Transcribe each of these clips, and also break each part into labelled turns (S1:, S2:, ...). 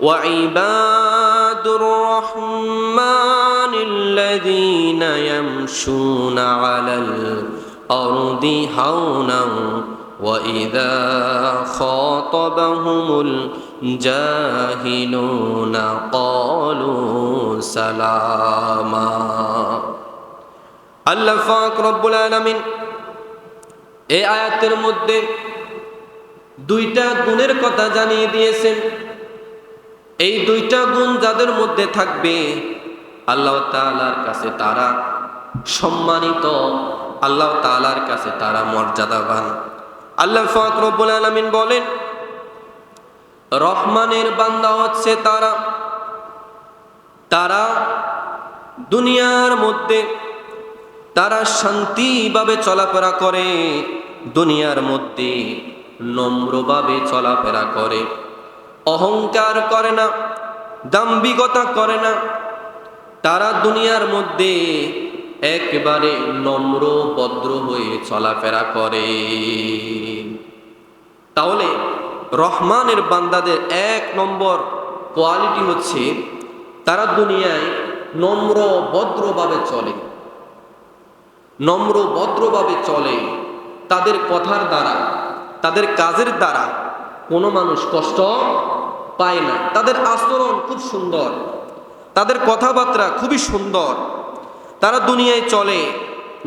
S1: وعباد الرحمن الذين يمشون على الأرض هونا وإذا خاطبهم الجاهلون قالوا سلاما আল্লাহ পাক রব্বুল আলামিন এই আয়াতের মধ্যে দুইটা গুণের কথা জানিয়ে দিয়েছেন। এই দুইটা গুণ যাদের মধ্যে থাকবে আল্লাহ তাআলার কাছে তারা সম্মানিত, আল্লাহ তাআলার কাছে তারা মর্যাদাবান। আল্লাহ পাক রব্বুল আলামিন বলেন, রহমানের বান্দা হচ্ছে তারা দুনিয়ার মধ্যে তারা শান্তিভাবে চলাফেরা করে, দুনিয়ার মধ্যে নম্রভাবে চলাফেরা করে, অহংকার করে না, দাম্ভিকতা করে না। তারা দুনিয়ার মধ্যে একেবারে নম্র ভদ্র হয়ে চলাফেরা করে। তাহলে রহমানের বান্দাদের এক নম্বর কোয়ালিটি হচ্ছে তারা দুনিয়ায় নম্র ভদ্রভাবে চলে, নম্র ভদ্রভাবে চলে। তাদের কথার দ্বারা, তাদের কাজের দ্বারা কোনো মানুষ কষ্ট পায় না। তাদের আচরণ খুব সুন্দর, তাদের কথাবার্তা খুবই সুন্দর। তারা দুনিয়ায় চলে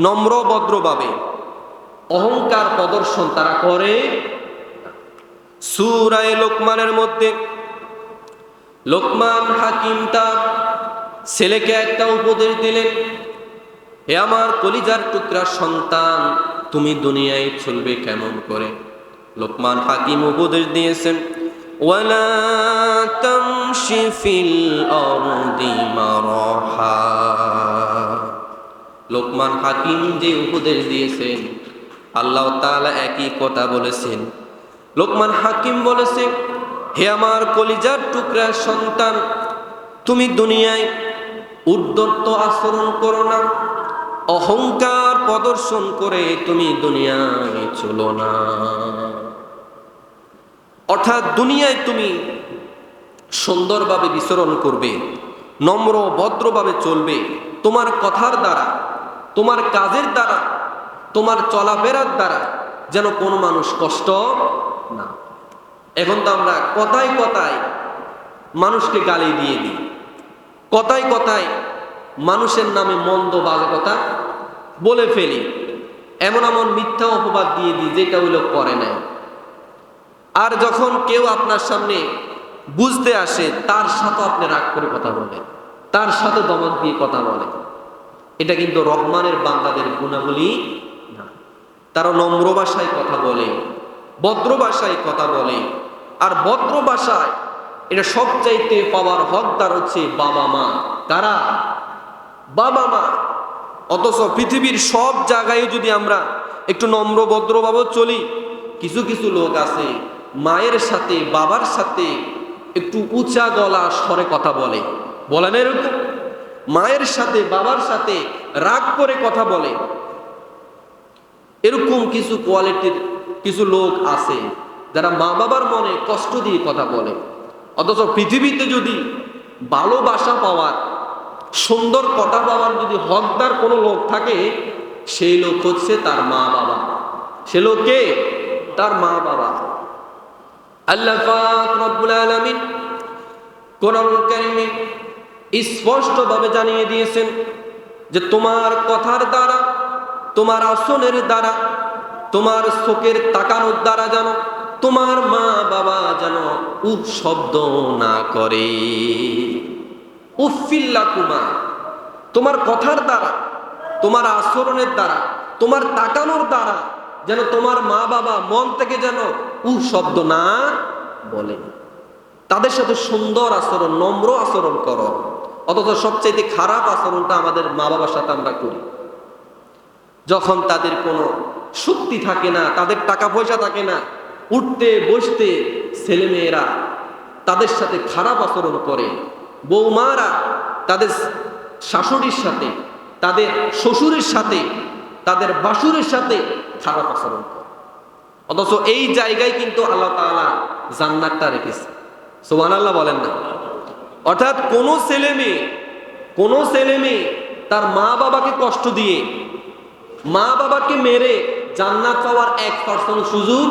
S1: নম্র ভদ্রভাবে, অহংকার প্রদর্শন তারা করে। সূরা লোকমানের মধ্যে লোকমান হাকিম তার ছেলেকে একটা উপদেশ দিলেন, হে আমার কলিজার টুকরা সন্তান, তুমি দুনিয়ায় চলবে কেমন করে। লোকমান হাকিম উপদেশ দিয়েছেন, ওয়ালা তামশি ফিল আরদি মারহা। লোকমান হাকিম যে উপদেশ দিয়েছেন আল্লাহ তাআলা একই কথা বলেছেন। লোকমান হাকিম বলেছে, হে আমার কলিজার টুকরা সন্তান, তুমি দুনিয়ায় উদ্ধত আচরণ করো না, অহংকার প্রদর্শন করে তুমি দুনিয়ায় চলো না। অর্থাৎ দুনিয়ায় তুমি সুন্দরভাবে বিচরণ করবে, নম্র ভদ্রভাবে চলবে। তোমার কথার দ্বারা, তোমার কাজের দ্বারা, তোমার চলাফেরার দ্বারা যেন কোনো মানুষ কষ্ট না। এখন তো আমরা কথায় কথায় মানুষকে গালি দিয়ে দিই, কথায় কথায় মানুষের নামে মন্দ বাজে কথা বলে ফেলি, এমন এমন মিথ্যা অপবাদ দিয়ে দিই যেটা ওই লোক করে না। আর যখন কেউ আপনার সামনে বুঝতে আসে তার সাথে আপনি রাগ করে কথা বলেন, তার সাথে দমন দিয়ে কথা বলেন। এটা কিন্তু রহমানের বান্দাদের গুণাবলী না। তারা নম্র ভাষায় কথা বলে, ভদ্র ভাষায় কথা বলে। আর ভদ্র ভাষায় এটা সবচাইতে পাওয়ার হকদার হচ্ছে বাবা মা। কারা? বাবা মা। অথচ পৃথিবীর সব জায়গায় যদি আমরা একটু নম্র ভদ্রভাবে চলি, কিছু কিছু লোক আছে মায়ের সাথে বাবার সাথে একটু উঁচা গলা স্বরে কথা বলে। বলে না এরকম? মায়ের সাথে বাবার সাথে রাগ করে কথা বলে। এরকম কিছু কোয়ালিটির কিছু লোক আছে যারা মা বাবার মনে কষ্ট দিয়ে কথা বলে। অথচ পৃথিবীতে যদি ভালোবাসা পাওয়ার, সুন্দর কথা পাওয়ার যদি হকদার কোনো লোক থাকে, সেই লোক হচ্ছে তার মা বাবা। সে লোককে তার মা বাবা। আল্লাহ পাক রব্বুল আলামিন কোরআনুল কারীমে স্পষ্টভাবে জানিয়ে দিয়েছেন যে তোমার কথার দ্বারা, তোমার আচরণের দ্বারা, তোমার চোখের তাকানোর দ্বারা যেন তোমার মা বাবা যেন উফ শব্দ না করে। উফিল্লাকুমা। তোমার কথার দ্বারা, তোমার আচরণের দ্বারা, তোমার তাকানোর দ্বারা যেন তোমার মা বাবা মন থেকে যেন উফ শব্দ না বলে। তাদের সাথে সুন্দর আচরণ, নম্র আচরণ করো। অথচ সবচাইতে খারাপ আচরণটা আমাদের মা বাবার সাথে আমরা করি। যখন তাদের কোনো শক্তি থাকে না, তাদের টাকা পয়সা থাকে না, উঠতে বসতে ছেলেমেয়েরা তাদের সাথে খারাপ আচরণ করে। বৌমারা তাদের শাশুড়ির সাথে, তাদের শ্বশুরের সাথে, তাদের বাসুরের সাথে খারাপ আচরণ করে। অথচ এই জায়গায় কিন্তু আল্লাহ তাআলা জান্নাতটা রেখেছে। সুবহানাল্লাহ বলেন না? অর্থাৎ কোনো ছেলে মেয়ে তার মা বাবাকে কষ্ট দিয়ে, মা বাবাকে মেরে জান্নাত পাওয়ার 1% সুযোগ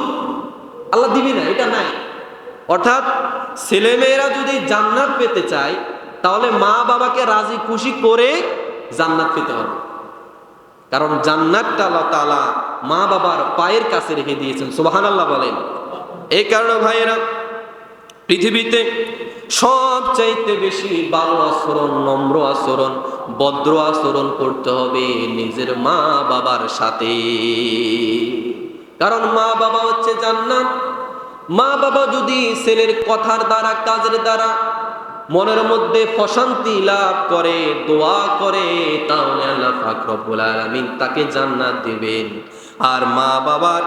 S1: আল্লাহ দিবি না, এটা নাই। অর্থাৎ ছেলে মেয়েরা যদি জান্নাত পেতে চায় তাহলে মা বাবাকে রাজি খুশি করে জান্নাত পেতে হবে। কারণ জান্নাতটা আল্লাহ তাআলা মা বাবার পায়ের কাছে রেখে দিয়েছেন, সুবহানাল্লাহ বলেন। এই কারণে ভাইয়েরা, পৃথিবীতে সবচাইতে বেশি ভালো আচরণ, নম্র আচরণ, ভদ্র আচরণ করতে হবে নিজের মা বাবার সাথে। কারণ মা বাবা হচ্ছে জান্নাত। মা বাবা যদি ছেলের কথার দ্বারা, কাজের দ্বারা মনের মধ্যে প্রশান্তি লাভ করে, দোয়া করে, তাহলে আল্লাহ পাক রব্বুল আলামিন তাকে জান্নাত দিবেন। আর মা বাবার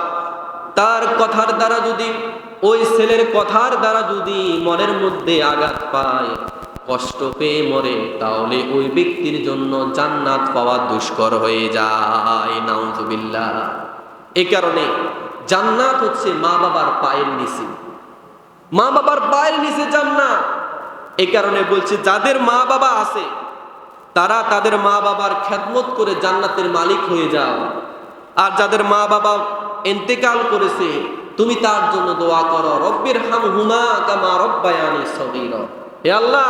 S1: তার কথার দ্বারা যদি, ওই ছেলের কথার দ্বারা যদি মনের মধ্যে আঘাত পায়, কষ্ট পেয়ে মরে, তাহলে ওই ব্যক্তির জন্য জান্নাত পাওয়া দুষ্কর হয়ে যায়, নাউজুবিল্লাহ। এই কারণে জান্নাত হচ্ছে মা বাবার পায়ের নিচে, মা বাবার পায়ের নিচে জান্নাত। এই কারণে বলছে যাদের মা বাবা আছে তারা তাদের মা বাবার খেদমত করে জান্নাতের মালিক হয়ে যাও। আর যাদের মা বাবা ইন্তেকাল করেছে, তুমি তার জন্য দোয়া করো, রব্বির হামহুমা কামা রব্বায়ানি সগীরা। হে আল্লাহ,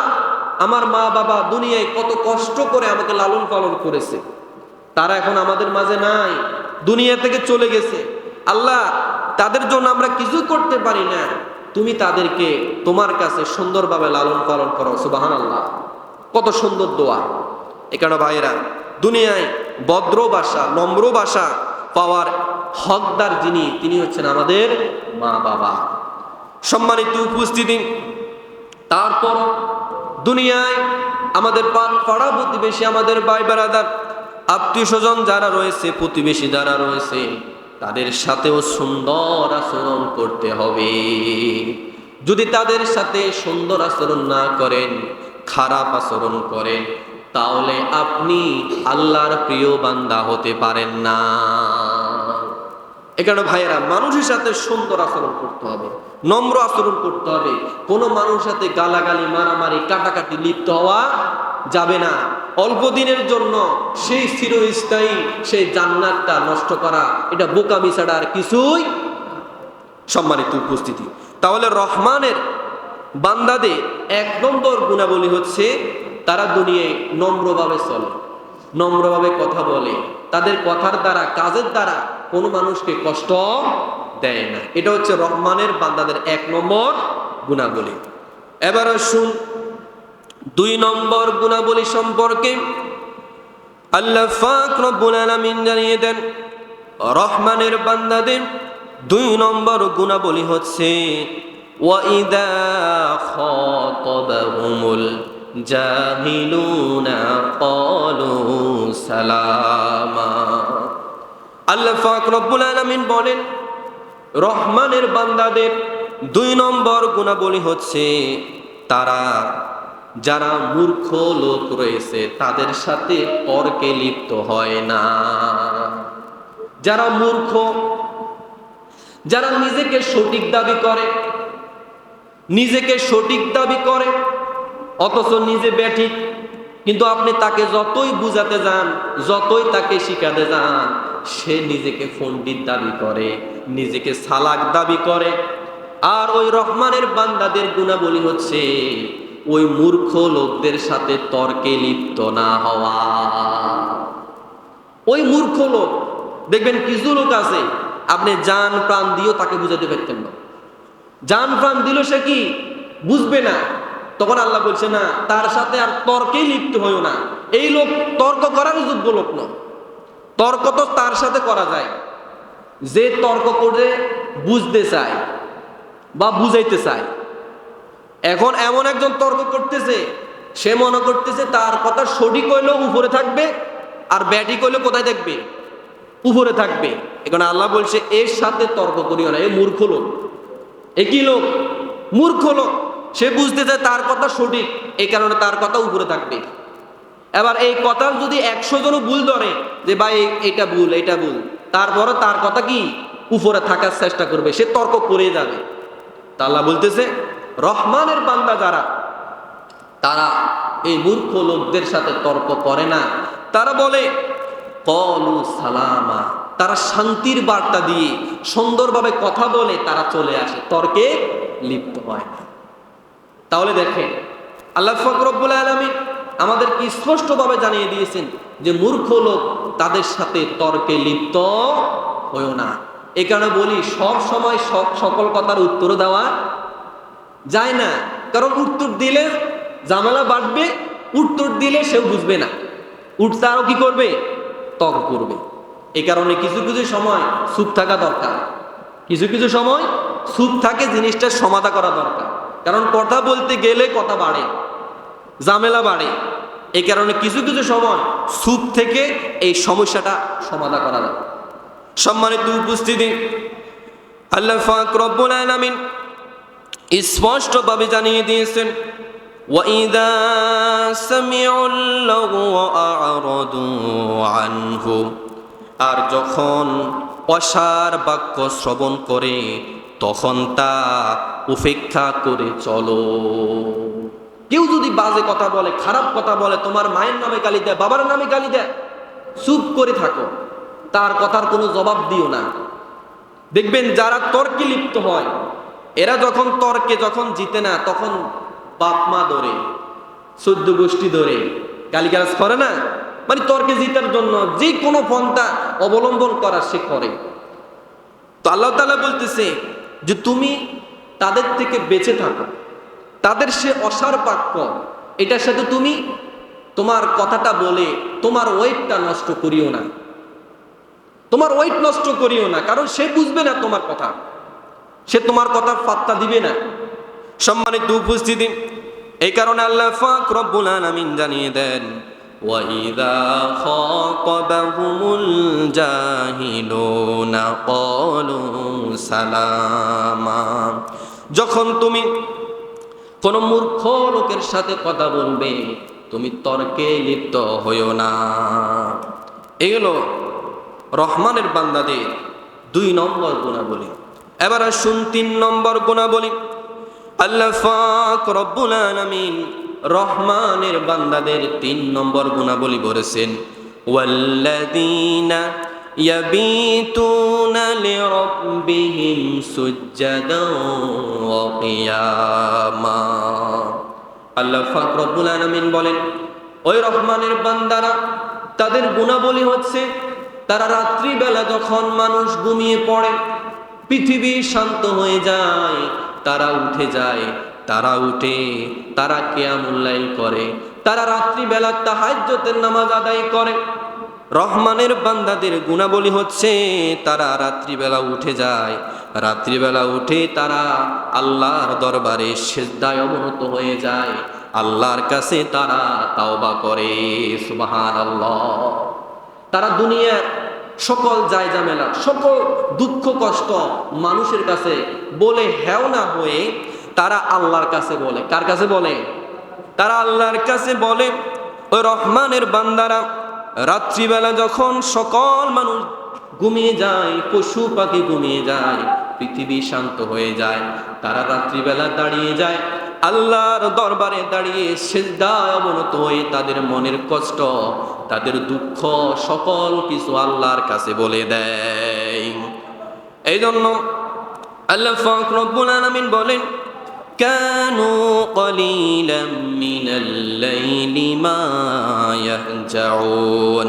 S1: আমার মা বাবা দুনিয়ায় কত কষ্ট করে আমাকে লালন পালন করেছে, তারা এখন আমাদের মাঝে নাই, দুনিয়া থেকে চলে গেছে। আল্লাহ, তাদের জন্য আমরা কিছু করতে পারি না, তুমি তাদেরকে তোমার কাছে সুন্দরভাবে লালন পালন করো, সুবহানাল্লাহ। কত সুন্দর দোয়া। এখানে ভাইয়েরা, দুনিয়ায় ভদ্র ভাষা, নম্র ভাষা পাওয়ার হকদার যিনি, তিনি হচ্ছেন আমাদের মা বাবা। সম্মানিত উপস্থিতি, তারপর দুনিয়ায় আমাদের পাড়া প্রতিবেশী, আমাদের ভাই বেরাদার, আত্মীয় স্বজন যারা রয়েছে, প্রতিবেশী যারা রয়েছে, তাদের সাথেও সুন্দর আচরণ করতে হবে। যদি তাদের সাথে সুন্দর আচরণ না করেন, খারাপ আচরণ করেন, তাহলে আপনি আল্লাহর প্রিয় বান্দা হতে পারেন না। এখানে ভাইয়েরা, মানুষের সাথে সুন্দর আচরণ করতে হবে, নম্র আচরণ করতে হবে। কোনো মানুষের সাথে গালাগালি, মারামারি, কাটাকাটি লিপ্ত হওয়া যাবে না। অল্প দিনের জন্য সেই চিরস্থায়ী সেই জান্নাতটা নষ্ট করা, এটা বোকামি ছাড়া আর কিছুই। সম্মানিত উপস্থিতি, তাহলে রহমানের বান্দাদের 1 নম্বর গুণাবলী হচ্ছে তারা দুনিয়ায় নম্রভাবে চলে, নম্রভাবে কথা বলে, তাদের কথার দ্বারা, কাজের দ্বারা কোনো মানুষকে কষ্ট দেয় না। এটা হচ্ছে রহমানের বান্দাদের 1 নম্বর গুণাবলী। এবার শুন 2 নম্বর গুণাবলী সম্পর্কে। আল্লাহ পাক রব্বুল আলামিন জানিয়ে দেন, রহমানের বান্দাদের 2 নম্বর গুণাবলী হচ্ছে ওয়াইদা খাতাবাহুমুল জাহিলুনা ক্বালু সালামা। আল্লাহ পাক রব্বুল আলামিন বলেন, রহমানের বান্দাদের 2 নম্বর গুণাবলী হচ্ছে তারা, যারা মূর্খ লোক রয়েছে তাদের সাথে তর্কে লিপ্ত হয় না। যারা মূর্খ, যারা নিজেকে সঠিক দাবি করে, নিজেকে সঠিক দাবি করে অথচ নিজে ব্যাঠিক, কিন্তু আপনি তাকে যতই বুঝাতে যান, যতই তাকে শিখাতে যান, সে নিজেকে পণ্ডিত দাবি করে, নিজেকে সালাক দাবি করে। আর ওই রহমানের বান্দাদের গুণাবলী হচ্ছে ওই মূর্খ লোকদের সাথে তর্কে লিপ্ত না হওয়া। ওই মূর্খ লোক, দেখবেন কিছু লোক আছে আপনি জান প্রাণ দিয়েও তাকে বুঝাতে পারতেন না, জান প্রাণ দিল সে কি বুঝবে না। তখন আল্লাহ বলছে না, তার সাথে আর তর্কে লিপ্ত হইও না। এই লোক তর্ক করার যোগ্য লোক নয়। তর্ক তো তার সাথে করা যায় যে তর্ক করে বুঝতে চায় বা বুঝাইতে চায়। এখন এমন একজন তর্ক করতেছে, সে মনে করতেছে তার কথা সঠিক হইলেও উপরে থাকবে, আর ব্যাঠিক হইলেও কোথায় থাকবে? উপরে থাকবে। এখন আল্লাহ বলছে এর সাথে তর্ক করিও না, এ মূর্খ লোক। একই লোক মূর্খ লোক, সে বুঝতে চায় তার কথা সঠিক, এই কারণে তার কথা উপরে থাকবে। এবার এই কথার যদি 100 জনও ভুল ধরে যে ভাই এটা ভুল, এটা ভুল, তারপরে তার কথা কি উপরে থাকার চেষ্টা করবে, সে তর্ক করে যাবে। তা আল্লাহ বলতেছে রহমানের বান্দা যারা, তারা এই মূর্খ লোকদের সাথে তর্ক করে না, তারা বলে কলু সালামা, তারা শান্তির বার্তা দিয়ে সুন্দরভাবে কথা বলে তারা চলে আসে, তর্কে লিপ্ত হয় না। তাহলে দেখেন আল্লাহ পাক রব্বুল আলামিন আমাদেরকে স্পষ্টভাবে জানিয়ে দিয়েছেন যে মূর্খ লোক তাদের সাথে তর্কে লিপ্ত হয়ো না। এই কারণে বলি সব সময় সকল কথার উত্তর দেওয়া যায় না, কারণ উত্তর দিলে ঝামেলা বাড়বে, উত্তর দিলে সেও বুঝবে না, উঠতে আরো কি করবে, তর্ক করবে। এই কারণে কিছু কিছু সময় চুপ থাকা দরকার, কিছু কিছু সময় চুপ থাকে জিনিসটার সমাধা করা দরকার, কারণ কথা বলতে গেলে কথা বাড়ে, ঝামেলা বাড়ে। এই কারণে কিছু কিছু সময় চুপ থেকে এই সমস্যাটা সমাধা করা যায়। সম্মানিত উপস্থিতি, আল্লাহ পাক রব্বুল আলামিন স্পষ্টভাবে জানিয়ে দিয়েছেন وَإِذَا سَمِعُوا اللَّغْوَ أَعْرَضُوا عَنْهُ, আর যখন অসার বাক্য শ্রবণ করে তখন তা উপেক্ষা করে চলো। কেউ যদি বাজে কথা বলে, খারাপ কথা বলে, তোমার মায়ের নামে গালি দেয়, বাবার নামে গালি দেয়, চুপ করে থাকো, তার কথার কোনো জবাব দিও না। দেখবেন যারা তর্কে লিপ্ত হয়, এরা যখন তর্কে যখন জিতে না, তখন বাপ মা ধরে, 14 গোষ্ঠী ধরে গালিগালাজ করে না, মানে তর্কে জিতার জন্য যে কোনো পন্থা অবলম্বন করার সে করে। তো আল্লাহ তাআলা বলতেছে যে তুমি তাদের থেকে বেঁচে থাকো, তাদের সে অসার বাক্য, এটার সাথে তুমি তোমার কথাটা বলে তোমার ওয়েটটা নষ্ট করিও না, তোমার ওয়েট নষ্ট করিও না, কারণ সে বুঝবে না তোমার কথা, সে তোমার কথার পাত্তা দিবে না। সম্মানিত উপস্থিতি, এই কারণে আল্লাহ পাক রব্বুল আলামিন জানিয়ে দেন ওয়াইদা খাতাবাহুমুল জাহিলুনা ক্বালু সালামা, যখন তুমি কোন মূর্খ লোকের সাথে কথা বলবে তুমি তর্কে লিপ্ত হইও না। এগুলো রহমানের বান্দাদের 2 নম্বর গুণাবলী। এবার আসুন 3 নম্বর গুণাবলী। আল্লাহ পাক রব্বুল আলামিন রহমানের বান্দাদের 3 নম্বর গুণাবলী বলেছেন ওয়াল্লাযীনা ইয়াবিতুনা লিরাব্বিহিম সুজদান ওয়া কিয়ামা। আল্লাহ পাক রব্বুল আলামিন বলেন ওই রহমানের বান্দারা, তাদের গুণাবলী হচ্ছে তারা রাত্রিবেলা যখন মানুষ ঘুমিয়ে পড়ে, পৃথিবী শান্ত হয়ে যায়, তারা উঠে যায়, তারা উঠে তারা কিয়ামুল লাইল করে, তারা রাত্রিবেলা তাহাজ্জুদের নামাজ আদায় করে। রহমানের বান্দাদের গুণাবলী হচ্ছে তারা রাত্রিবেলা উঠে যায়, রাত্রিবেলা উঠে তারা আল্লাহর দরবারে সিজদায় অবনত হয়ে যায়, আল্লাহর কাছে তারা তাওবা করে। সুবহানাল্লাহ। তারা দুনিয়ার সকল জায়জামেলা, সকল দুঃখ কষ্ট মানুষের কাছে বলে হেও না হয়ে তারা আল্লাহর কাছে বলে। কার কাছে বলে? তারা আল্লাহর কাছে বলে। ওই রহমানের বান্দারা রাত্রিবেলা যখন সকল মানুষ ঘুমিয়ে যায়, পশু পাখি ঘুমিয়ে যায়, পৃথিবী শান্ত হয়ে যায়, তারা রাত্রিবেলা দাঁড়িয়ে যায় আল্লাহর দরবারে, দাঁড়িয়ে সিজদায় অবনত হয়ে তাদের মনের কষ্ট, তাদের দুঃখ সকল কিছু আল্লাহর কাছে বলে দেয়। এই জন্য আল্লাহ পাক রব্বুল আলামিন বলেন কানু কলিলাম মিনাল লাইলি মা ইয়াহজাউন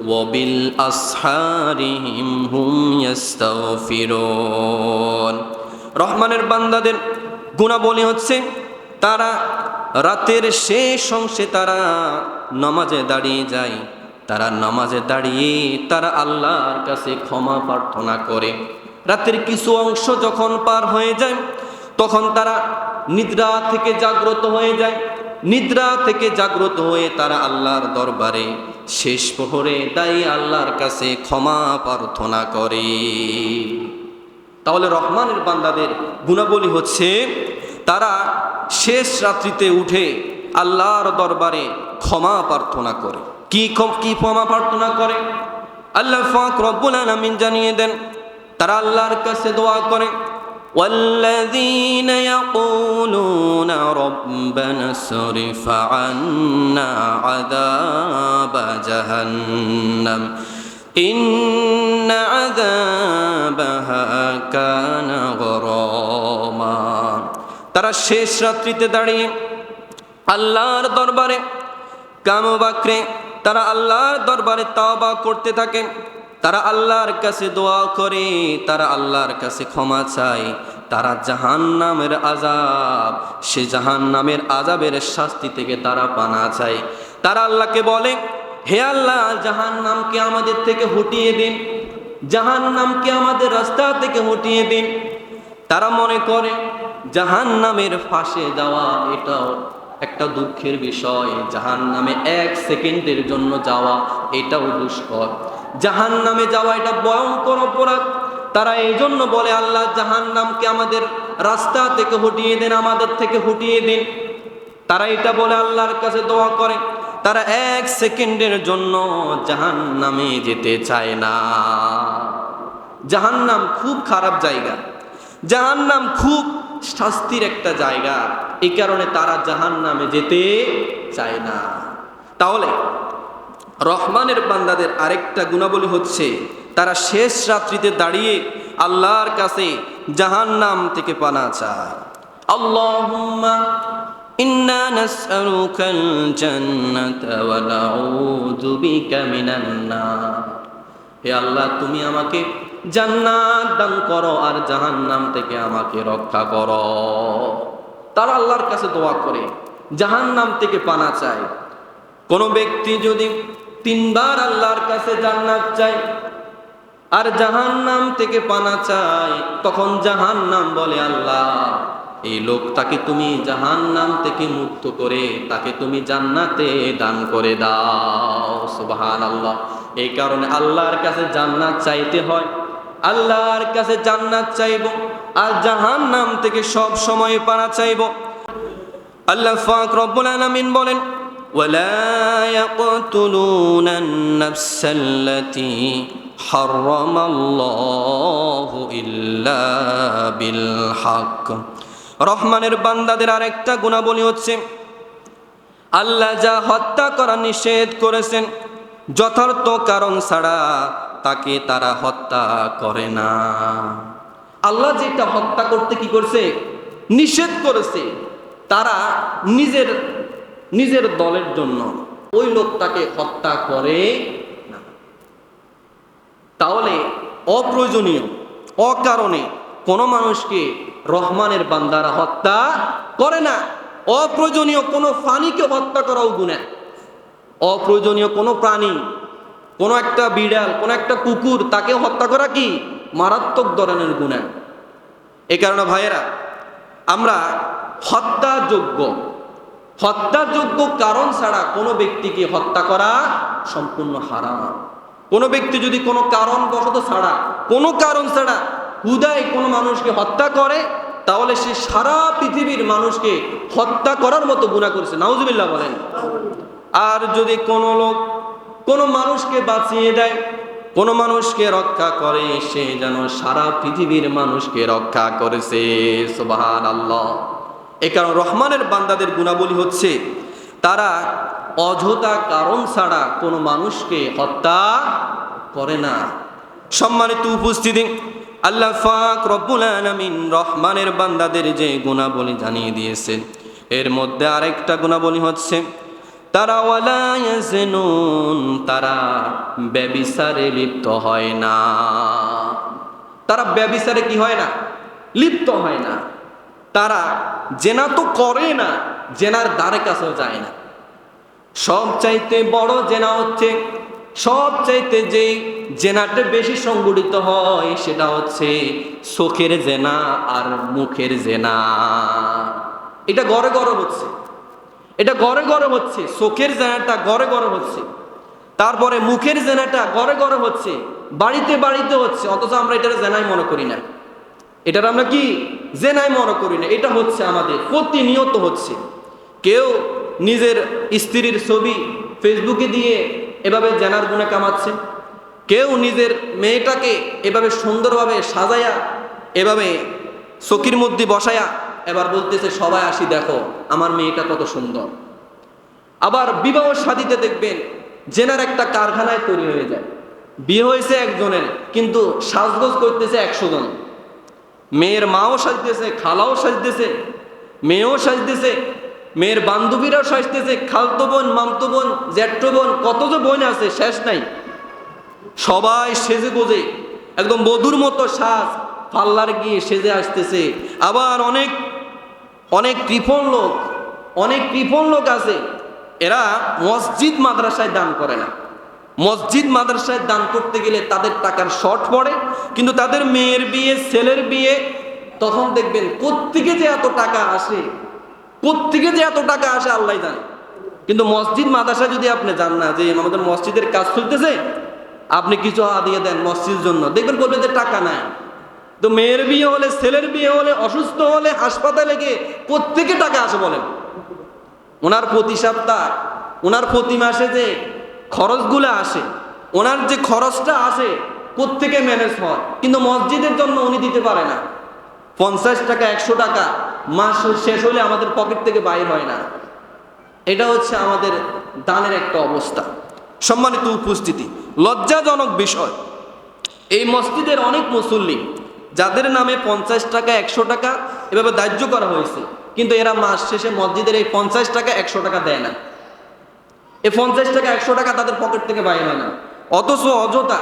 S1: ওয়া বিল আসহারিহিম হুম ইস্তাগফিরুন। রহমানের বান্দাদের গুণাবলী হচ্ছে তারা রাতের শেষ অংশে তারা নামাজে দাঁড়িয়ে যায়, তারা নামাজে দাঁড়িয়ে তারা আল্লাহর কাছে ক্ষমা প্রার্থনা করে। রাতের কিছু অংশ যখন পার হয়ে যায় তখন তারা নিদ্রা থেকে জাগ্রত হয়ে যায়, নিদ্রা থেকে জাগ্রত হয়ে তারা আল্লাহর দরবারে শেষ প্রহরে দাঁড়িয়ে আল্লাহর কাছে ক্ষমা প্রার্থনা করে। তাহলে রহমানের বান্দাদের গুণাবলী হচ্ছে তারা শেষ রাত্রিতে উঠে আল্লাহর দরবারে ক্ষমা প্রার্থনা করে। কি ক্ষমা প্রার্থনা করে? আল্লাহ পাক রব্বুল আলামিন জানিয়ে দেন তারা আল্লাহর কাছে দোয়া করে والذين يقولون ربنا اصرف عنا عذاب جهنم إن عذابها كان غراما তারা শেষ রাত্রিতে দাঁড়িয়ে আল্লাহর দরবারে কামবাক্রে তারা আল্লাহর দরবারে তাওবা করতে থাকে, তারা আল্লাহর কাছে দোয়া করে, তারা আল্লাহর কাছে ক্ষমা চায়, তারা জাহান্নামের আযাব, সে জাহান্নামের আযাবের শাস্তি থেকে তারা পানা চায়। তারা আল্লাহকে বলে, হে আল্লাহ, জাহান্নামকে আমাদের থেকে হটিয়ে দিন, জাহান্নামকে আমাদের রাস্তা থেকে হটিয়ে দিন। তারা মনে করে জাহান্নামের ফাঁসে যাওয়া এটাও একটা দুঃখের বিষয়, জাহান্নামে 1 সেকেন্ডের জন্য যাওয়া এটাও দুষ্কর, জাহান্নামে যাওয়া এটা ভয়ঙ্কর অপরাধ। তারা এই জন্য বলে, আল্লাহ জাহান্নামকে আমাদের রাস্তা থেকে হটিয়ে দেন, আমাদের থেকে হটিয়ে দিন। তারা এটা বলে আল্লাহর কাছে দোয়া করে, তারা 1 সেকেন্ডের জন্য জাহান্নামে যেতে চায় না। জাহান্নাম খুব খারাপ জায়গা, জাহান্নাম খুব শাস্তির একটা জায়গা, এই কারণে তারা জাহান্নামে যেতে চায় না। তাহলে রহমানের বান্দাদের আরেকটা গুণাবলী হচ্ছে তারা শেষ রাত্রিতে দাঁড়িয়ে আল্লাহর কাছে জাহান্নাম থেকে পানা চায়। আল্লাহুম্মা ইন্না নাসআলুকাল জান্নাতা ওয়া নাউযু বিকা মিনান নার। হে আল্লাহ, তুমি আমাকে জান্নাত দান করো আর জাহান্নাম থেকে আমাকে রক্ষা করো। তারা আল্লাহর কাছে দোয়া করে, জাহান্নাম থেকে পানা চায়। কোন ব্যক্তি যদি 3 বার আল্লাহর কাছে জান্নাত চায় আর জাহান্নাম থেকে পানা চায়, তখন জাহান্নাম বলে, আল্লাহ, এই লোকটাকে তুমি জাহান্নাম থেকে মুক্ত করে তাকে তুমি জান্নাতে দান করে দাও। সুবহানাল্লাহ। এই কারণে আল্লাহর কাছে জান্নাত চাইতে হয়, আল্লাহর কাছে জান্নাত চাইব আর জাহান্নাম থেকে সব সময় পানা চাইব। আল্লাহ পাক রব্বুল আলামিন বলেন, ওয়ালা ইয়াকতুলুনান নাফসাল্লাতী হারামাল্লাহু ইল্লা বিল হক। রহমানের বান্দাদের আরেকটা গুণাবলী হচ্ছে আল্লাহ যা হত্যা করা নিষেধ করেছেন যথার্থ কারণ ছাড়া তাকে তারা হত্যা করে না। আল্লাহ যেটা হত্যা করতে কি করছে, নিষেধ করেছে, তারা নিজের দলের জন্য ওই লোকটাকে হত্যা করে না। তাহলে অপ্রয়োজনীয় অকারণে কোনো মানুষকে রহমানের বান্দারা হত্যা করে না। অপ্রয়োজনীয় কোনো প্রাণীকে হত্যা করাও গুনাহ। অপ্রয়োজনীয় কোনো প্রাণী, কোনো একটা বিড়াল, কোনো একটা কুকুর, তাকে হত্যা করা কি মারাত্মক ধরনের গুনাহ। এই কারণে ভাইয়েরা, আমরা হত্যাযোগ্য কারণ ছাড়া কোনো ব্যক্তিকে হত্যা করা সম্পূর্ণ হারাম। কোনো ব্যক্তি যদি কোনো কারণবশত ছাড়া, কোনো কারণ ছাড়া হুদায় কোনো মানুষকে হত্যা করে, তাহলে সে সারা পৃথিবীর মানুষকে হত্যা করার মতো গুনাহ করেছে। নাউজুবিল্লাহ বলেন। আর যদি কোনো লোক কোনো মানুষকে বাঁচিয়ে দেয়, কোনো মানুষকে রক্ষা করে, সে যেন সারা পৃথিবীর মানুষকে রক্ষা করেছে। সুবহানাল্লাহ। এই কারণে রহমানের বান্দাদের গুণাবলী হচ্ছে তারা অযথা কারণ ছাড়া কোনো মানুষকে হত্যা করে না। সম্মানিত উপস্থিতি, আল্লাহ পাক রব্বুল আলামিন রহমানের বান্দাদের যে গুণাবলী জানিয়ে দিয়েছেন, এর মধ্যে আরেকটা গুণাবলী হচ্ছে তারা ওয়ালা ইয়াজনুন, তারা ব্যভিচারে লিপ্ত হয় না। তারা ব্যভিচারে কি হয় না, লিপ্ত হয় না। তারা জেনা তো করে না, জেনার দ্বারে কাছেও যায় না। সবচাইতে বড় জেনা হচ্ছে, সবচাইতে যে জেনাটা বেশি সংগঠিত হয় সেটা হচ্ছে চোখের জেনা আর মুখের জেনা। এটা ঘরে ঘরে হচ্ছে, এটা ঘরে ঘরে হচ্ছে। চোখের জেনাটা ঘরে ঘরে হচ্ছে, তারপরে মুখের জেনাটা ঘরে ঘরে হচ্ছে, বাড়িতে বাড়িতে হচ্ছে, অথচ আমরা এটার জেনাই মনে করি না। এটার আমরা কি জেনাই মনে করি না। এটা হচ্ছে আমাদের প্রতিনিয়ত হচ্ছে। কেউ নিজের স্ত্রীর ছবি ফেসবুকে দিয়ে এভাবে জেনার গুণে কামাচ্ছে, কেউ নিজের মেয়েটাকে এভাবে সুন্দরভাবে সাজায়া এভাবে চকির মধ্যে বসায়া এবার বলতেছে সবাই আসি দেখো আমার মেয়েটা কত সুন্দর। আবার বিবাহ শাদীতে দেখবেন জেনার একটা কারখানায় তৈরি হয়ে যায়। বিয়ে হয়েছে একজনের, কিন্তু সাজগোজ করতেছে 100 জন। মেয়ের মাও সাজতেছে, খালাও সাজতেছে, মেয়েও সাজতেছে, মেয়ের বান্ধবীরাও সাজতেছে, খালতো বোন, মামতো বোন, জ্যাঠতো বোন, কত যে বোন আছে শেষ নাই। সবাই সেজে গোজে একদম বধূর মতো সাজ পার্লার গিয়ে সেজে আসতেছে। আবার অনেক অনেক কৃপণ লোক আছে, এরা মসজিদ মাদ্রাসায় দান করে না। মসজিদ মাদ্রাসায় দান করতে গেলে তাদের টাকার শর্ট পড়ে, কিন্তু তাদের মেয়ের বিয়ে, ছেলের বিয়ে, তখন দেখবেন কোত্থেকে যে এত টাকা আসে, আল্লাহ জানে। কিন্তু মসজিদ মাদ্রাসায় যদি আপনি জান না যে আমাদের মসজিদের কাজ চলতেছে, আপনি কিছু দিয়ে দেন মসজিদের জন্য, দেখবেন বলবেন যে টাকা নাই। তো মেয়ের বিয়ে হলে, ছেলের বিয়ে হলে, অসুস্থ হলে হাসপাতালে গিয়ে কোত্থেকে টাকা আসে বলেন? ওনার প্রতি সপ্তাহ, ওনার প্রতি মাসে যে খরচগুলো আসে, ওনার যে খরচটা আসে কোত্থেকে ম্যানেজ হয়, কিন্তু মসজিদের জন্য উনি দিতে পারে না। 50 টাকা, 100 টাকা মাস শেষ হলে আমাদের পকেট থেকে বাইর হয় না। এটা হচ্ছে আমাদের দানের একটা অবস্থা। সম্মানিত উপস্থিতি, লজ্জাজনক বিষয়, এই মসজিদের অনেক মুসল্লি যাদের নামে 50 টাকা, 100 টাকা এভাবে ধার্য করা হয়েছে, কিন্তু এরা মাস শেষে মসজিদের এই 50 টাকা, 100 টাকা দেয় না। এই 50 টাকা, 100 টাকা তাদের পকেট থেকে বাইর হয় না। অথচ অযথা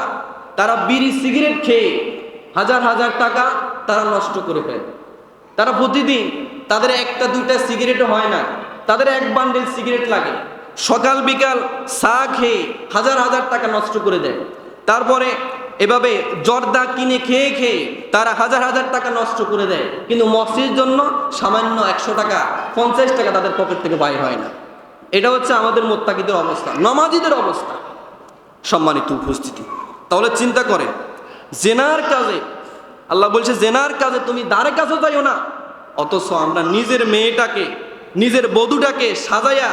S1: তারা বিড়ি সিগারেট খেয়ে হাজার হাজার টাকা তারা নষ্ট করে ফেলে। তারা প্রতিদিন, তাদের একটা দুইটা সিগারেটও হয় না, তাদের 1 বান্ডেল সিগারেট লাগে। সকাল বিকাল চা খেয়ে হাজার হাজার টাকা নষ্ট করে দেয়। তারপরে এভাবে জর্দা কিনে খেয়ে খেয়ে তারা হাজার হাজার টাকা নষ্ট করে দেয়, কিন্তু মসজিদের জন্য সামান্য 100 টাকা, 50 টাকা তাদের পকেট থেকে বাইর হয় না। এটা হচ্ছে আমাদের মুত্তাকিদের অবস্থা, নামাজীদের অবস্থা। সম্মানিত উপস্থিতি, তাহলে চিন্তা করে জেনার কাজে, আল্লাহ বলছে জেনার কাজে তুমি দ্বারে কাছে যাইও না, অথচ আমরা নিজের মেয়েটাকে, নিজের বধূটাকে সাজাইয়া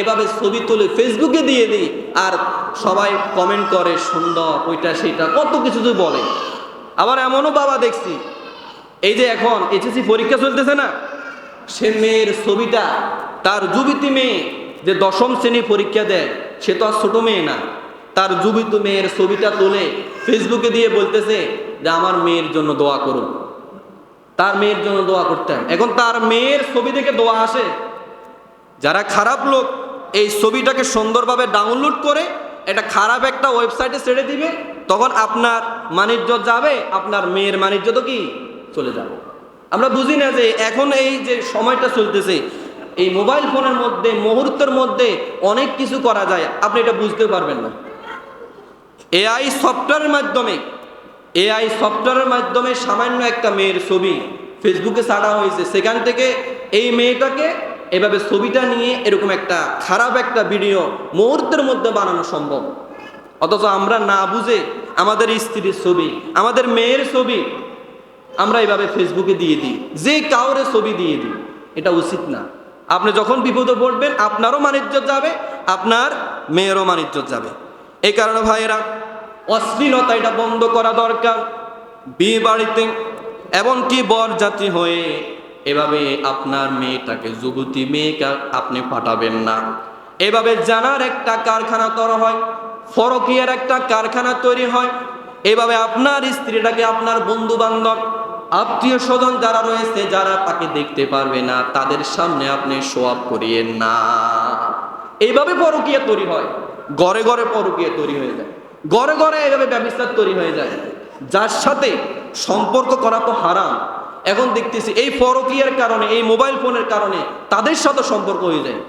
S1: এভাবে ছবি তুলে ফেসবুকে দিয়ে দিই, আর সবাই কমেন্ট করে সুন্দর, ওইটা সেইটা কত কিছু যে বলে। আবার এমনও বাবা দেখছি, এই যে এখন এইচএসসি পরীক্ষা চলতেছে না, সে মেয়ের ছবিটা, তার যুবতী মেয়ে যে 10ম শ্রেণী পরীক্ষা দেয়, সে তো আর ছোট মেয়ে না, তার যুবতী মেয়ের ছবিটা তুলে ফেসবুকে দিয়ে বলতেছে যে আমার মেয়ের জন্য দোয়া করুন। তার মেয়ের জন্য দোয়া করতেন, এখন তার মেয়ের ছবি দেখে দোয়া আসে। যারা খারাপ লোক এই ছবিটাকে সুন্দরভাবে ডাউনলোড করে এটা খারাপ একটা ওয়েবসাইটে ছেড়ে দিবে, তখন আপনার মানিজ্যত যাবে, আপনার মেয়ের মানিজ্যতও কি চলে যাবে। আমরা বুঝি না যে এখন এই যে সময়টা চলতেছে, এই মোবাইল ফোনের মধ্যে মুহূর্তের মধ্যে অনেক কিছু করা যায়, আপনি এটা বুঝতে পারবেন না। এআই সফটওয়্যারের মাধ্যমে সামান্য একটা মেয়ের ছবি ফেসবুকে ছাড়া হয়েছে, সেখান থেকে এই মেয়েটাকে এভাবে ছবিটা নিয়ে এরকম একটা খারাপ একটা ভিডিও মুহূর্তের মধ্যে বানানো সম্ভব। অথচ আমরা না বুঝে আমাদের স্ত্রীর ছবি, আমাদের মেয়ের ছবি আমরা এভাবে ফেসবুকে দিয়ে দিই, যে কাউরে ছবি দিয়ে দিই। এটা উচিত না। আপনি যখন বিপদে পড়বেন আপনারও মানিজ্যত যাবে, আপনার মেয়েরও মানিজ্যত যাবে। এই কারণে ভাইয়েরা, অশ্লীলতা এটা বন্ধ করা দরকার। বিয়ে বাড়িতে এমনকি বরযাত্রী হয়ে এভাবে আপনার মেয়েটাকে, যুবতী মেয়েকে আপনি পাঠাবেন না। এভাবে জানার একটা কারখানা তৈরি হয়, ফরকিয়ার একটা কারখানা তৈরি হয়। এভাবে আপনার স্ত্রীটাকে আপনার বন্ধু বান্ধব, আত্মীয় স্বজন যারা রয়েছে, যারা তাকে দেখতে পারবে না, তাদের সামনে আপনি শো আপ করিয়েন না। এইভাবে পরকীয়া তৈরি হয়, ঘরে ঘরে পরকীয়া তৈরি হয়ে যায়, ঘরে ঘরে এভাবে ব্যবস্থা তৈরি হয়ে যায়। যার সাথে সম্পর্ক করা তো হারাম, এখন দেখতেছি এই পরকীয়ার কারণে, এই মোবাইল ফোনের কারণে তাদের সাথে সম্পর্ক হয়ে যায়।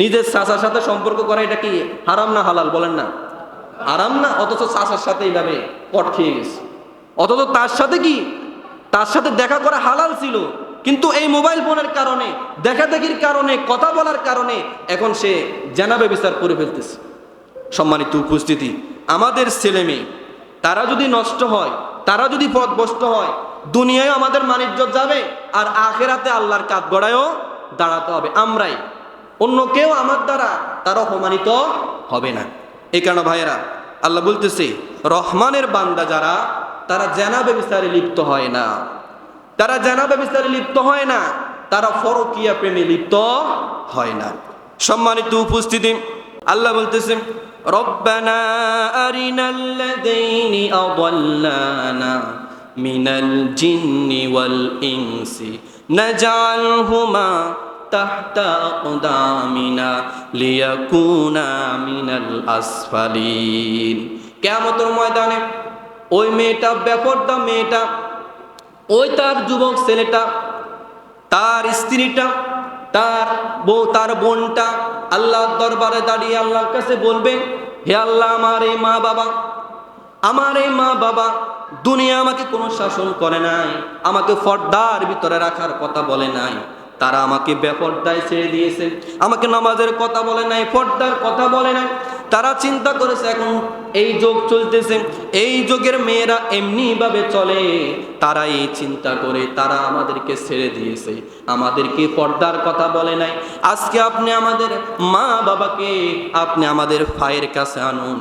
S1: নিজের চাচার সাথে সম্পর্ক করা এটা কি হারাম না হালাল বলেন না? হারাম না? অথচ চাচার সাথে এইভাবে পট খেয়ে গেছে। অথচ তার সাথে দেখা করা হালাল ছিল, কিন্তু এই মোবাইল ফোনের কারণে, দেখাদেখির কারণে, কথা বলার কারণে এখন সে জেনা ব্যভিচার করে ফেলতেছে। সম্মানিত উপস্থিতি, আমাদের ছেলে মেয়ে তারা যদি নষ্ট হয়, তারা যদি পথভ্রষ্ট হয়, দুনিয়ায় আমাদের মানিজ্যত যাবে, আর আখেরাতে আল্লাহর কাঠ গড়ায়ও দাঁড়াতে হবে আমরাই। অন্য কেউ আমার দ্বারা তারা অপমানিত হবে না। এই কারণে ভাইয়েরা, আল্লাহ বলতেছে রহমানের বান্দা যারা, তারা জেনা ব্যভিচারে লিপ্ত হয় না। তারা জানা ব্যভিচারে লিপ্ত হয় না, তারা ফরকিয়া প্রেমে লিপ্ত হয় না। সম্মানিত উপস্থিতি, আল্লাহ বলতেছেন রব্বানা আরিনাল্লাযীনি আযাল্লানা মিনাল জিন্নি ওয়াল ইনসি নাজআলহুমা তাহতা আকদামিনা লিয়াকুনা মিনাল আসফালিন। কিয়ামতের ময়দানে ওই মেয়েটা, বেপরদা মেয়েটা, ওই তার যুবক ছেলেটা, তার স্ত্রীটা, তার বউ, তার বোনটা আল্লাহর দরবারে দাঁড়িয়ে আল্লাহর কাছে বলবে, হে আল্লাহ, আমার এই মা বাবা দুনিয়া আমাকে কোনো শাসন করে নাই, আমাকে পর্দার ভিতরে রাখার কথা বলে নাই, তারা আমাকে বেপর্দায় ছেড়ে দিয়েছে, আমাকে নামাজের কথা বলে নাই, পর্দার কথা বলে নাই। তারা চিন্তা করেছে এখন এই যুগ চলতেছে, এই যুগের মেয়েরা এমনি ভাবে চলে, তারা এই চিন্তা করে তারা আমাদেরকে ছেড়ে দিয়েছে, আমাদেরকে পর্দার কথা বলে নাই। আজকে আপনি আমাদের মা বাবাকে আপনি আমাদের পায়ের কাছে আনুন,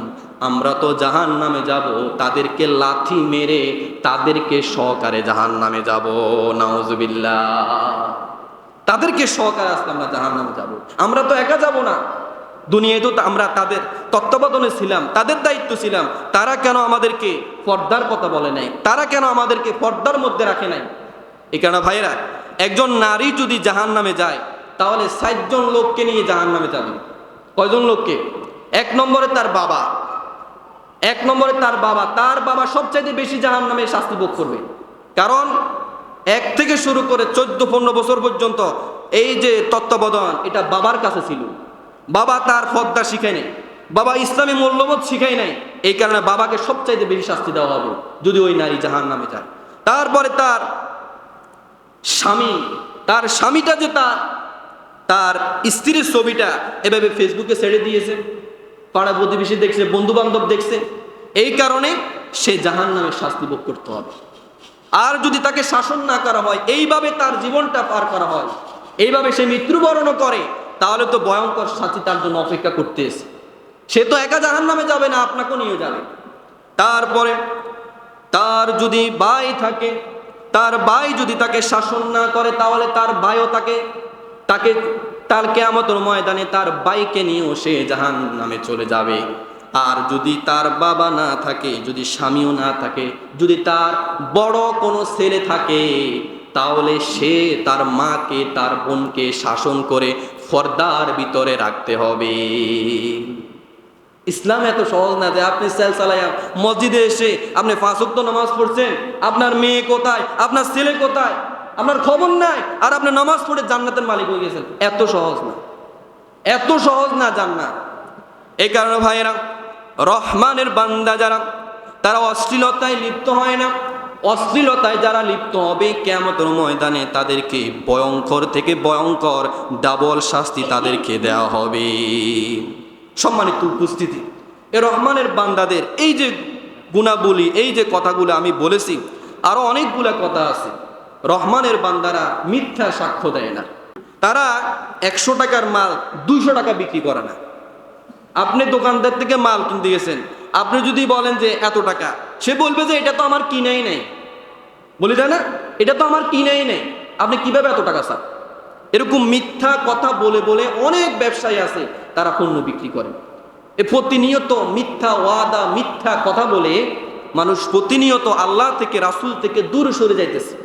S1: আমরা তো জাহান্নামে যাব, তাদেরকে লাথি মেরে তাদেরকে সহকারে জাহান্নামে যাব। নাউজুবিল্লাহ। তাদেরকে সহকারে আজকে আমরা জাহান্নামে যাব। আমরা তো একা যাব না, দুনিয়ায় তো আমরা তাদের তত্ত্বাবধানে ছিলাম, তাদের দায়িত্ব ছিলাম। তারা কেন আমাদেরকে পর্দার কথা বলে নাই? তারা কেন আমাদেরকে পর্দার মধ্যে রাখে নাই? এই কারণে ভাইরা, একজন নারী যদি জাহান্নামে যায় তাহলে ৬০ জন লোককে নিয়ে জাহান্নামে যাবে। কয়জন লোককে? এক নম্বরে তার বাবা, তার বাবা সবচাইতে বেশি জাহান্নামে শাস্তি ভোগ করবে। কারণ ১ থেকে শুরু করে ১৪-১৫ বছর পর্যন্ত এই যে তত্ত্বাবধান, এটা বাবার কাছে ছিল। বাবা তার পর্দা শিখায় নাই, বাবা ইসলামী মূল্যবোধ শিখায় নাই, এই কারণে বাবাকে সবচাইতে বেশি শাস্তি দেওয়া হবে যদি ওই নারী জাহান্নামে যায়। তারপরে তার স্বামীটা যে তার স্ত্রীর ছবিটা এভাবে ফেসবুকে ছেড়ে দিয়েছে, পাড়া প্রতিবেশী দেখছে, বন্ধু বান্ধব দেখছে, এই কারণে সে জাহান্নামের শাস্তি ভোগ করতে হবে। আর যদি তাকে শাসন না করা হয়, এইভাবে তার জীবনটা পার করা হয়, এইভাবে সে মৃত্যুবরণ করে, তাহলে তো ভয়ঙ্কর শাস্তি তার জন্য অপেক্ষা করতেছে। সে তো একা জাহান্নামে যাবে না, আপনাকেও নিয়ে যাবে। তারপরে তার যদি ভাই থাকে, তার ভাই যদি তাকে শাসন না করে, তাহলে তার ভাইও তার কিয়ামতের ময়দানে তার ভাইকে নিয়েও সে জাহান্নামে চলে যাবে। আর যদি তার বাবা না থাকে, যদি স্বামীও না থাকে, যদি তার বড় কোনো ছেলে থাকে, তাহলে সে তার মাকে, তার বোনকে শাসন করে পর্দার ভিতরে রাখতে হবে। ইসলাম এত সহজ না যে আপনি সেল চালাইয়া মসজিদে এসে আপনি ৫ ওয়াক্ত নামাজ পড়ছেন, আপনার মেয়ে কোথায়, আপনার ছেলে কোথায়, আপনার খবর নাই, আর আপনি নামাজ পড়ে জান্নাতের মালিক হয়ে গেছেন। এত সহজ না জান্নাত। এই কারণে ভাইয়েরা, রহমানের বান্দা যারা, তারা অশ্লীলতায় লিপ্ত হয় না। অশ্লীলতায় যারা লিপ্ত হবে, কিয়ামতের ময়দানে তাদেরকে ভয়ঙ্কর থেকে ভয়ঙ্কর ডাবল শাস্তি তাদেরকে দেওয়া হবে। সম্মানিত উপস্থিতি, এ রহমানের বান্দাদের এই যে গুণাবলী, এই যে কথাগুলো আমি বলেছি, আরো অনেকগুলা কথা আছে। রহমানের বান্দারা মিথ্যা সাক্ষ্য দেয় না, তারা ১০০ টাকার মাল ২০০ টাকা বিক্রি করে না। আপনি দোকানদার থেকে মাল কিনতে গেছেন, আপনি যদি বলেন যে এত টাকা, সে বলবে যে এটা তো আমার কিনাই নাই, বলি তাই না, এটা তো আমার কিনাই নাই, আপনি কিভাবে এত টাকা চান? এরকম মিথ্যা কথা বলে বলে অনেক ব্যবসায়ী আছে, তারা পণ্য বিক্রি করে। এ প্রতিনিয়ত মিথ্যা ওয়াদা, মিথ্যা কথা বলে মানুষ প্রতিনিয়ত আল্লাহ থেকে, রাসূল থেকে দূরে সরে যাইতেছে।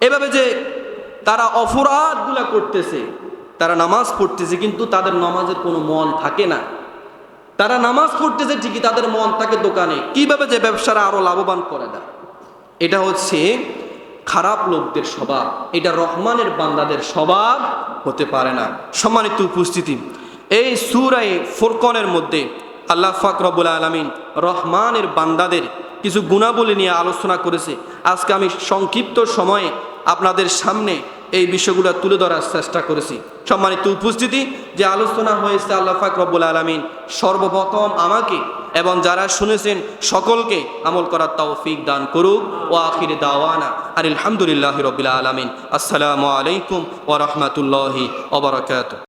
S1: এভাবে যে তারা অপরাধগুলা করতেছে, তারা নামাজ পড়তেছে কিন্তু তাদের নামাজের কোনো মন থাকে না। তারা নামাজ পড়তেছে ঠিকই, তাদের মন থাকে দোকানে। কিভাবে যে ব্যবসারা আরো লাভবান করে দেয়, এটা হচ্ছে খারাপ লোকদের স্বভাব, এটা রহমানের বান্দাদের স্বভাব হতে পারে না। সম্মানিত উপস্থিতি, এই সূরা ফুরকানের মধ্যে আল্লাহ পাক রব্বুল আলামিন রহমানের বান্দাদের কিছু গুণাবলী নিয়ে আলোচনা করেছে। আজকে আমি সংক্ষিপ্ত সময়ে আপনাদের সামনে এই বিষয়গুলো তুলে ধরার চেষ্টা করেছি। সম্মানিত উপস্থিতি, যে আলোচনা হয়েছে, আল্লাহ পাক রব্বুল আলামিন সর্বপ্রথম আমাকে এবং যারা শুনেছেন সকলকে আমল করার তৌফিক দান করুক। ও আখির দাওয়ানা আলহামদুলিল্লাহি রাব্বিল আলামিন। আসসালামু আলাইকুম ওয়া রাহমাতুল্লাহি ওয়া বারাকাতুহু।